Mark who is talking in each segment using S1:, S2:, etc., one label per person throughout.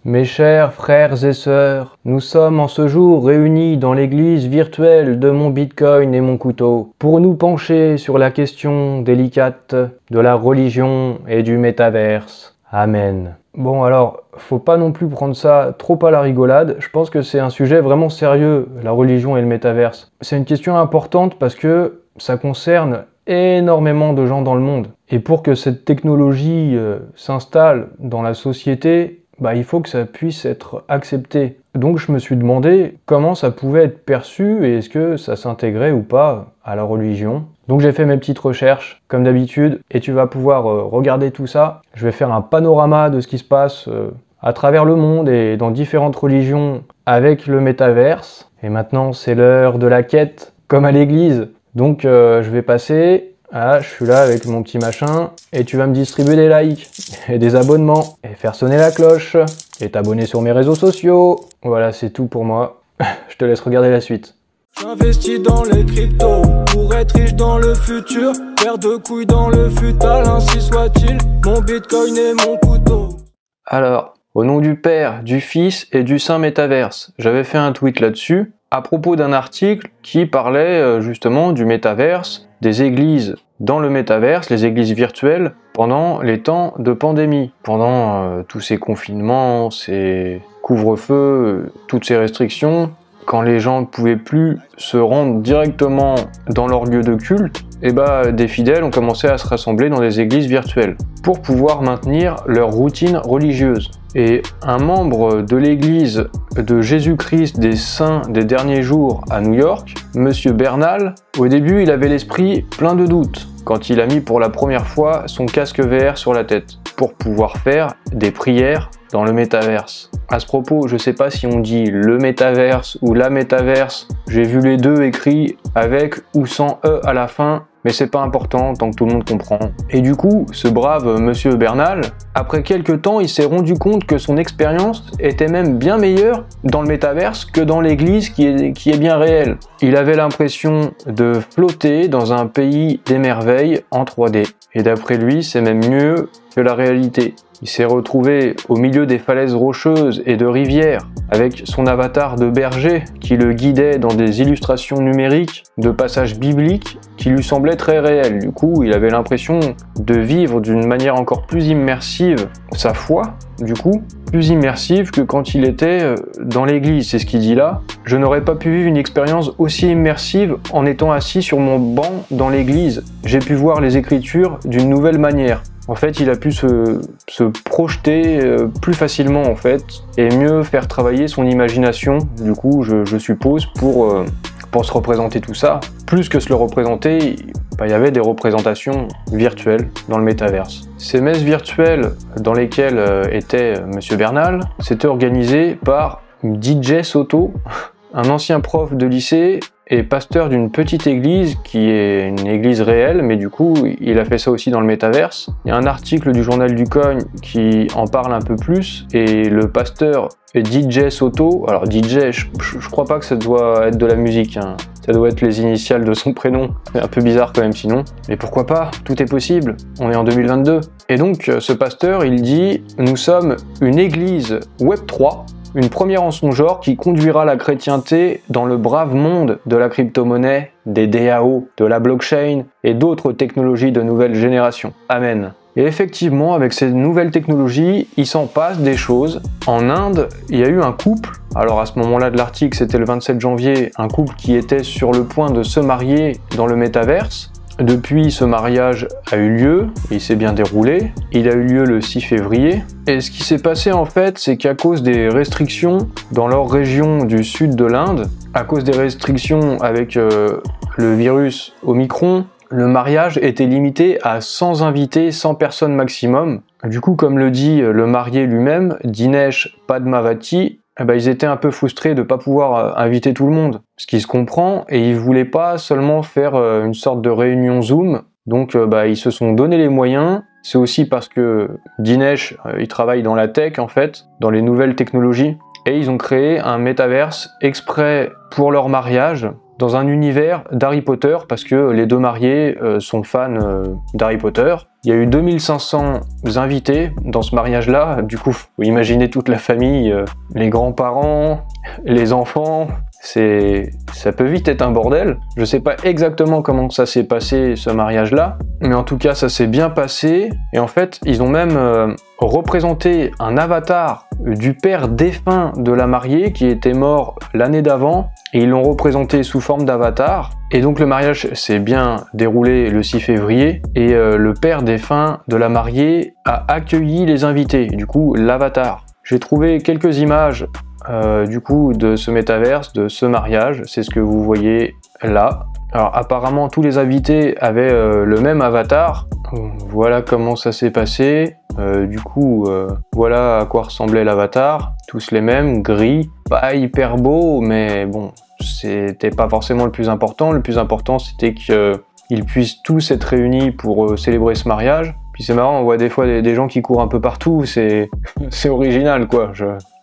S1: Mes chers frères et sœurs, nous sommes en ce jour réunis dans l'église virtuelle de mon Bitcoin et mon couteau pour nous pencher sur la question délicate de la religion et du métaverse. Amen. Bon alors, faut pas non plus prendre ça trop à la rigolade, je pense que c'est un sujet vraiment sérieux, la religion et le métaverse. C'est une question importante parce que ça concerne énormément de gens dans le monde. Et pour que cette technologie s'installe dans la société, il faut que ça puisse être accepté. Donc je me suis demandé comment ça pouvait être perçu et est-ce que ça s'intégrait ou pas à la religion. Donc j'ai fait mes petites recherches, comme d'habitude, et tu vas pouvoir regarder tout ça. Je vais faire un panorama de ce qui se passe à travers le monde et dans différentes religions avec le métaverse. Et maintenant c'est l'heure de la quête, comme à l'église. Donc je vais passer... Ah, je suis là avec mon petit machin, et tu vas me distribuer des likes, et des abonnements, et faire sonner la cloche, et t'abonner sur mes réseaux sociaux. Voilà, c'est tout pour moi. Je te laisse regarder la suite.
S2: J'investis dans les cryptos, pour être riche dans le futur, paire de couilles dans le futal, ainsi soit-il, mon bitcoin et mon couteau.
S1: Alors, au nom du Père, du Fils et du Saint Métaverse, j'avais fait un tweet là-dessus, à propos d'un article qui parlait justement du métaverse, des églises dans le métaverse, les églises virtuelles, pendant les temps de pandémie, pendant tous ces confinements, ces couvre-feux, toutes ces restrictions, quand les gens ne pouvaient plus se rendre directement dans leur lieu de culte, des fidèles ont commencé à se rassembler dans des églises virtuelles pour pouvoir maintenir leur routine religieuse. Et un membre de l'église de Jésus-Christ des Saints des Derniers Jours à New York, Monsieur Bernal, au début il avait l'esprit plein de doutes quand il a mis pour la première fois son casque VR sur la tête pour pouvoir faire des prières dans le métaverse. À ce propos, je sais pas si on dit le métaverse ou la métaverse, j'ai vu les deux écrits avec ou sans E à la fin, mais c'est pas important tant que tout le monde comprend. Et du coup, ce brave Monsieur Bernal, après quelques temps, il s'est rendu compte que son expérience était même bien meilleure dans le métaverse que dans l'église qui est bien réelle. Il avait l'impression de flotter dans un pays des merveilles en 3D. Et d'après lui, c'est même mieux que la réalité. Il s'est retrouvé au milieu des falaises rocheuses et de rivières, avec son avatar de berger qui le guidait dans des illustrations numériques de passages bibliques qui lui semblaient très réels. Du coup, il avait l'impression de vivre d'une manière encore plus immersive sa foi, du coup, plus immersive que quand il était dans l'église. C'est ce qu'il dit là. Je n'aurais pas pu vivre une expérience aussi immersive en étant assis sur mon banc dans l'église. J'ai pu voir les Écritures d'une nouvelle manière. En fait, il a pu se projeter plus facilement en fait, et mieux faire travailler son imagination, du coup, je suppose, pour se représenter tout ça. Plus que se le représenter, il y avait des représentations virtuelles dans le métaverse. Ces messes virtuelles dans lesquelles était Monsieur Bernal, c'était organisé par DJ Soto, un ancien prof de lycée et pasteur d'une petite église qui est une église réelle, mais du coup il a fait ça aussi dans le métaverse. Il y a un article du journal du Cogne qui en parle un peu plus, et le pasteur DJ Soto, alors DJ, je crois pas que ça doit être de la musique, hein. Ça doit être les initiales de son prénom, c'est un peu bizarre quand même sinon, mais pourquoi pas, tout est possible, on est en 2022. Et donc ce pasteur il dit « Nous sommes une église Web3, une première en son genre qui conduira la chrétienté dans le brave monde de la crypto-monnaie, des DAO, de la blockchain et d'autres technologies de nouvelle génération. Amen. » Et effectivement, avec ces nouvelles technologies, il s'en passe des choses. En Inde, il y a eu un couple, alors à ce moment-là de l'article, c'était le 27 janvier, un couple qui était sur le point de se marier dans le métaverse. Depuis, ce mariage a eu lieu, il s'est bien déroulé, il a eu lieu le 6 février. Et ce qui s'est passé en fait, c'est qu'à cause des restrictions dans leur région du sud de l'Inde, à cause des restrictions avec le virus Omicron, le mariage était limité à 100 invités, 100 personnes maximum. Du coup, comme le dit le marié lui-même, Dinesh Padmavati, ils étaient un peu frustrés de ne pas pouvoir inviter tout le monde. Ce qui se comprend, et ils ne voulaient pas seulement faire une sorte de réunion Zoom. Donc ils se sont donné les moyens. C'est aussi parce que Dinesh, il travaille dans la tech en fait, dans les nouvelles technologies. Et ils ont créé un métaverse exprès pour leur mariage, dans un univers d'Harry Potter, parce que les deux mariés sont fans d'Harry Potter. Il y a eu 2500 invités dans ce mariage-là. Du coup, faut imaginer toute la famille, les grands-parents, les enfants. Ça peut vite être un bordel. Je sais pas exactement comment ça s'est passé, ce mariage-là, mais en tout cas, ça s'est bien passé. Et en fait, ils ont même représenté un avatar du père défunt de la mariée qui était mort l'année d'avant, et ils l'ont représenté sous forme d'avatar. Et donc le mariage s'est bien déroulé le 6 février, et le père défunt de la mariée a accueilli les invités, du coup l'avatar. J'ai trouvé quelques images du coup de ce métaverse, de ce mariage, c'est ce que vous voyez là. Alors apparemment tous les invités avaient le même avatar. Voilà comment ça s'est passé. Du coup voilà à quoi ressemblait l'avatar. Tous les mêmes, gris, pas hyper beau, mais bon, c'était pas forcément le plus important. Le plus important c'était qu'ils puissent tous être réunis pour célébrer ce mariage. Puis c'est marrant, on voit des fois des gens qui courent un peu partout, c'est original quoi.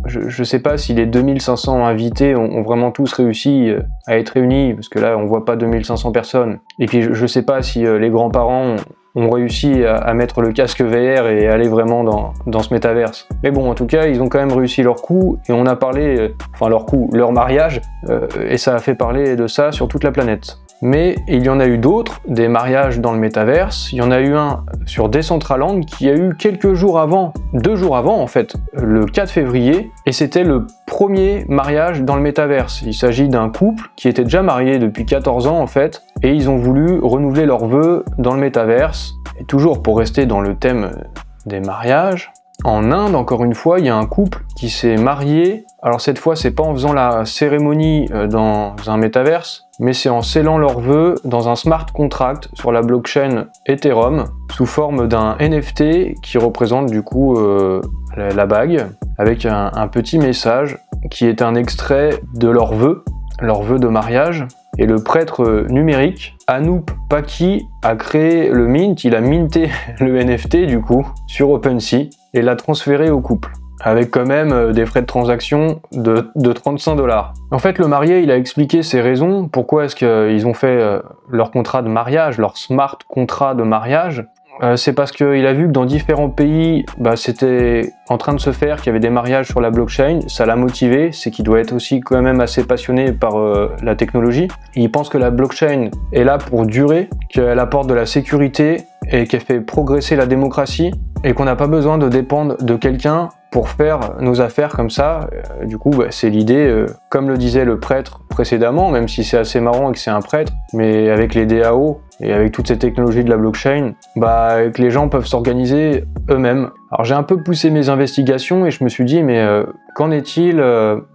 S1: Je sais pas si les 2500 invités ont vraiment tous réussi à être réunis, parce que là on voit pas 2500 personnes. Et puis je sais pas si les grands-parents ont réussi à mettre le casque VR et aller vraiment dans ce métaverse. Mais bon, en tout cas, ils ont quand même réussi leur coup, et on a parlé, enfin leur mariage, et ça a fait parler de ça sur toute la planète. Mais il y en a eu d'autres, des mariages dans le métaverse. Il y en a eu un sur Decentraland qui a eu quelques jours avant, 2 jours avant en fait, le 4 février, et c'était le premier mariage dans le métaverse. Il s'agit d'un couple qui était déjà marié depuis 14 ans en fait, et ils ont voulu renouveler leurs vœux dans le métaverse. Et toujours pour rester dans le thème des mariages, en Inde, encore une fois, il y a un couple qui s'est marié. Alors cette fois, c'est pas en faisant la cérémonie dans un métaverse, mais c'est en scellant leurs vœux dans un smart contract sur la blockchain Ethereum, sous forme d'un NFT qui représente du coup la bague, avec un petit message qui est un extrait de leurs vœux de mariage. Et le prêtre numérique, Anup Paki, a créé le mint, il a minté le NFT du coup sur OpenSea et l'a transféré au couple, avec quand même des frais de transaction de 35 $. En fait, le marié, il a expliqué ses raisons, pourquoi est-ce qu'ils ont fait leur contrat de mariage, leur smart contrat de mariage. C'est parce qu'il a vu que dans différents pays, c'était en train de se faire, qu'il y avait des mariages sur la blockchain, ça l'a motivé, c'est qu'il doit être aussi quand même assez passionné par la technologie. Il pense que la blockchain est là pour durer, qu'elle apporte de la sécurité et qu'elle fait progresser la démocratie, et qu'on n'a pas besoin de dépendre de quelqu'un pour faire nos affaires comme ça. Du coup, c'est l'idée, comme le disait le prêtre précédemment, même si c'est assez marrant et que c'est un prêtre, mais avec les DAO et avec toutes ces technologies de la blockchain, que les gens peuvent s'organiser eux-mêmes. Alors j'ai un peu poussé mes investigations et je me suis dit, mais qu'en est-il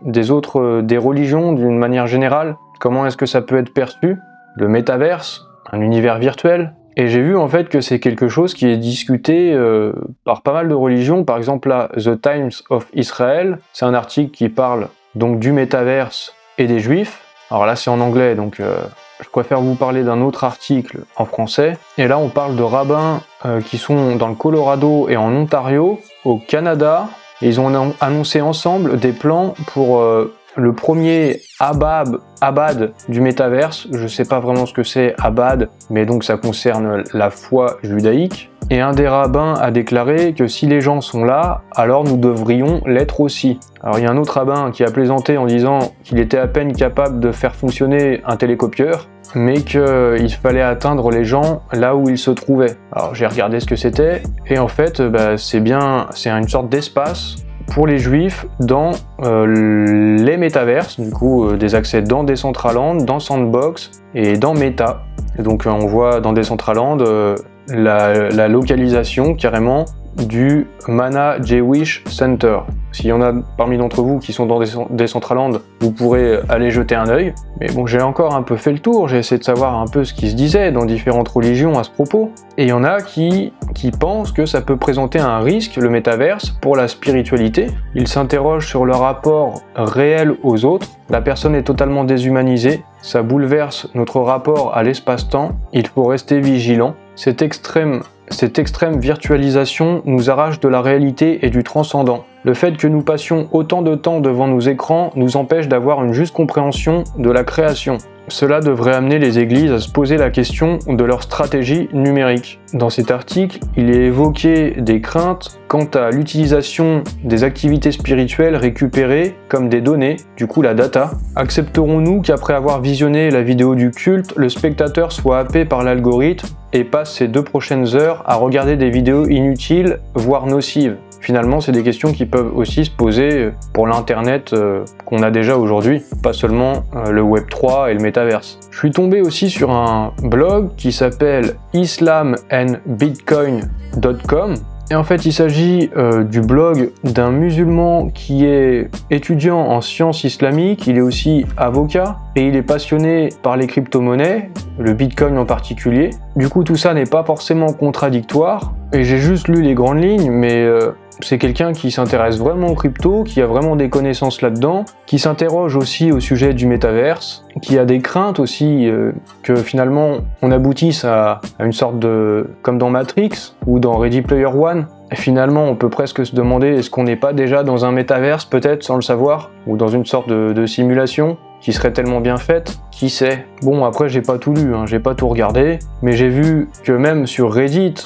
S1: des religions d'une manière générale? Comment est-ce que ça peut être perçu? Le métaverse, un univers virtuel? Et j'ai vu en fait que c'est quelque chose qui est discuté par pas mal de religions. Par exemple là, The Times of Israel, c'est un article qui parle donc du métaverse et des juifs. Alors là c'est en anglais, donc je préfère vous parler d'un autre article en français. Et là on parle de rabbins qui sont dans le Colorado et en Ontario, au Canada. Et ils ont annoncé ensemble des plans pour le premier Abad du métaverse. Je sais pas vraiment ce que c'est Abad, mais donc ça concerne la foi judaïque. Et un des rabbins a déclaré que si les gens sont là, alors nous devrions l'être aussi. Alors il y a un autre rabbin qui a plaisanté en disant qu'il était à peine capable de faire fonctionner un télécopieur, mais qu'il fallait atteindre les gens là où ils se trouvaient. Alors j'ai regardé ce que c'était, et en fait c'est une sorte d'espace pour les juifs dans les métaverses, du coup des accès dans Decentraland, dans Sandbox et dans Meta. Et donc on voit dans Decentraland la localisation carrément du Mana Jewish Center. S'il y en a parmi d'entre vous qui sont dans Decentraland, vous pourrez aller jeter un œil. Mais bon, j'ai encore un peu fait le tour, j'ai essayé de savoir un peu ce qui se disait dans différentes religions à ce propos. Et il y en a qui pensent que ça peut présenter un risque, le métaverse, pour la spiritualité. Ils s'interrogent sur le rapport réel aux autres. La personne est totalement déshumanisée, ça bouleverse notre rapport à l'espace-temps, il faut rester vigilant. Cette extrême virtualisation nous arrache de la réalité et du transcendant. Le fait que nous passions autant de temps devant nos écrans nous empêche d'avoir une juste compréhension de la création. cela devrait amener les églises à se poser la question de leur stratégie numérique. Dans cet article, il est évoqué des craintes quant à l'utilisation des activités spirituelles récupérées comme des données, du coup la data. Accepterons-nous qu'après avoir visionné la vidéo du culte, le spectateur soit happé par l'algorithme et passe ses 2 prochaines heures à regarder des vidéos inutiles, voire nocives? Finalement, c'est des questions qui peuvent aussi se poser pour l'Internet qu'on a déjà aujourd'hui, pas seulement le Web3 et le métaverse. Je suis tombé aussi sur un blog qui s'appelle islamandbitcoin.com. Et en fait, il s'agit du blog d'un musulman qui est étudiant en sciences islamiques, il est aussi avocat et il est passionné par les crypto-monnaies, le Bitcoin en particulier. Du coup, tout ça n'est pas forcément contradictoire et j'ai juste lu les grandes lignes, mais c'est quelqu'un qui s'intéresse vraiment aux cryptos, qui a vraiment des connaissances là-dedans, qui s'interroge aussi au sujet du métaverse, qui a des craintes aussi que finalement on aboutisse à une sorte de... comme dans Matrix ou dans Ready Player One. Et finalement, on peut presque se demander est-ce qu'on n'est pas déjà dans un métaverse peut-être sans le savoir, ou dans une sorte de simulation qui serait tellement bien faite, qui sait. Bon, après j'ai pas tout lu, j'ai pas tout regardé, mais j'ai vu que même sur Reddit,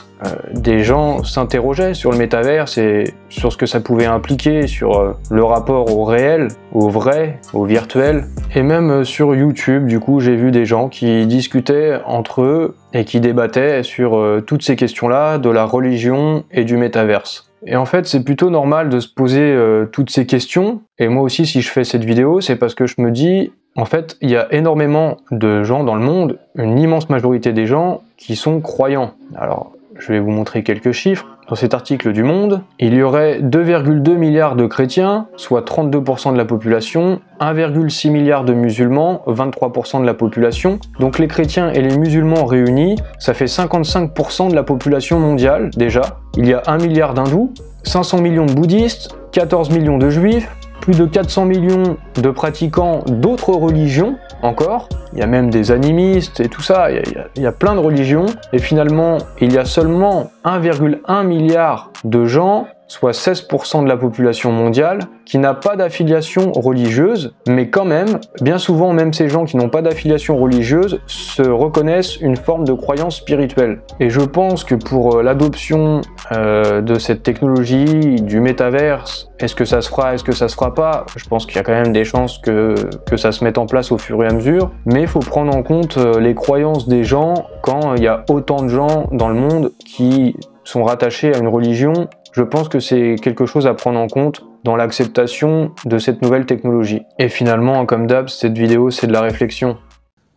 S1: des gens s'interrogeaient sur le métaverse et sur ce que ça pouvait impliquer, sur le rapport au réel, au vrai, au virtuel. Et même sur YouTube, du coup, j'ai vu des gens qui discutaient entre eux et qui débattaient sur toutes ces questions-là de la religion et du métaverse. Et en fait, c'est plutôt normal de se poser toutes ces questions. Et moi aussi, si je fais cette vidéo, c'est parce que je me dis, en fait, il y a énormément de gens dans le monde, une immense majorité des gens qui sont croyants. Alors, je vais vous montrer quelques chiffres. Dans cet article du Monde, il y aurait 2,2 milliards de chrétiens, soit 32% de la population, 1,6 milliard de musulmans, 23% de la population. Donc les chrétiens et les musulmans réunis, ça fait 55% de la population mondiale déjà. Il y a 1 milliard d'hindous, 500 millions de bouddhistes, 14 millions de juifs, plus de 400 millions de pratiquants d'autres religions encore. Il y a même des animistes et tout ça, il y a plein de religions. Et finalement, il y a seulement 1,1 milliard de gens, soit 16% de la population mondiale, qui n'a pas d'affiliation religieuse, mais quand même, bien souvent, même ces gens qui n'ont pas d'affiliation religieuse se reconnaissent une forme de croyance spirituelle. Et je pense que pour l'adoption de cette technologie, du métaverse, est-ce que ça se fera, est-ce que ça se fera pas? Je pense qu'il y a quand même des chances que ça se mette en place au fur et à mesure, mais il faut prendre en compte les croyances des gens quand il y a autant de gens dans le monde qui sont rattachés à une religion. Je pense que c'est quelque chose à prendre en compte dans l'acceptation de cette nouvelle technologie. Et finalement, comme d'hab, cette vidéo, c'est de la réflexion.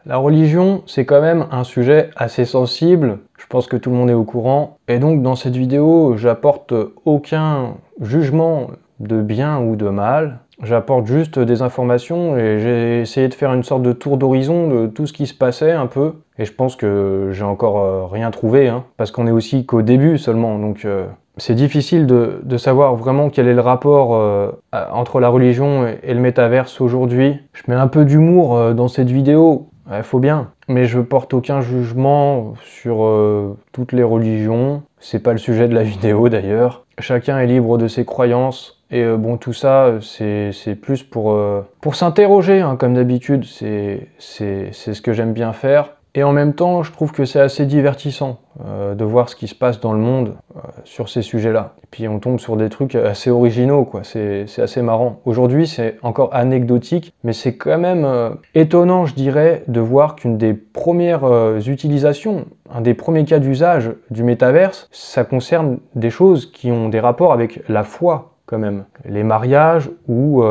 S1: La religion, c'est quand même un sujet assez sensible, je pense que tout le monde est au courant, et donc dans cette vidéo, j'apporte aucun jugement de bien ou de mal, j'apporte juste des informations et j'ai essayé de faire une sorte de tour d'horizon de tout ce qui se passait un peu, et je pense que j'ai encore rien trouvé, parce qu'on est aussi qu'au début seulement, donc c'est difficile de savoir vraiment quel est le rapport entre la religion et le métaverse aujourd'hui. Je mets un peu d'humour dans cette vidéo, il faut bien, mais je porte aucun jugement sur toutes les religions, c'est pas le sujet de la vidéo d'ailleurs. Chacun est libre de ses croyances, et bon, tout ça, c'est plus pour s'interroger, comme d'habitude, c'est ce que j'aime bien faire. Et en même temps, je trouve que c'est assez divertissant de voir ce qui se passe dans le monde sur ces sujets-là. Et puis on tombe sur des trucs assez originaux, quoi. C'est assez marrant. Aujourd'hui, c'est encore anecdotique, mais c'est quand même étonnant, je dirais, de voir qu'une des premières utilisations, un des premiers cas d'usage du métaverse, ça concerne des choses qui ont des rapports avec la foi, quand même. Les mariages ou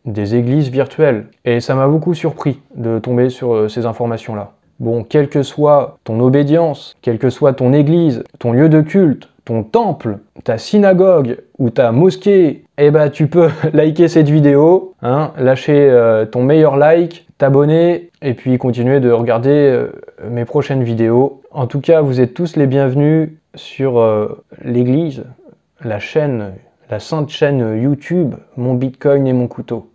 S1: des églises virtuelles. Et ça m'a beaucoup surpris de tomber sur ces informations-là. Bon, quelle que soit ton obédience, quelle que soit ton église, ton lieu de culte, ton temple, ta synagogue ou ta mosquée, eh ben tu peux liker cette vidéo, lâcher ton meilleur like, t'abonner et puis continuer de regarder mes prochaines vidéos. En tout cas, vous êtes tous les bienvenus sur l'église, la chaîne, la sainte chaîne YouTube, Mon Bitcoin et mon couteau.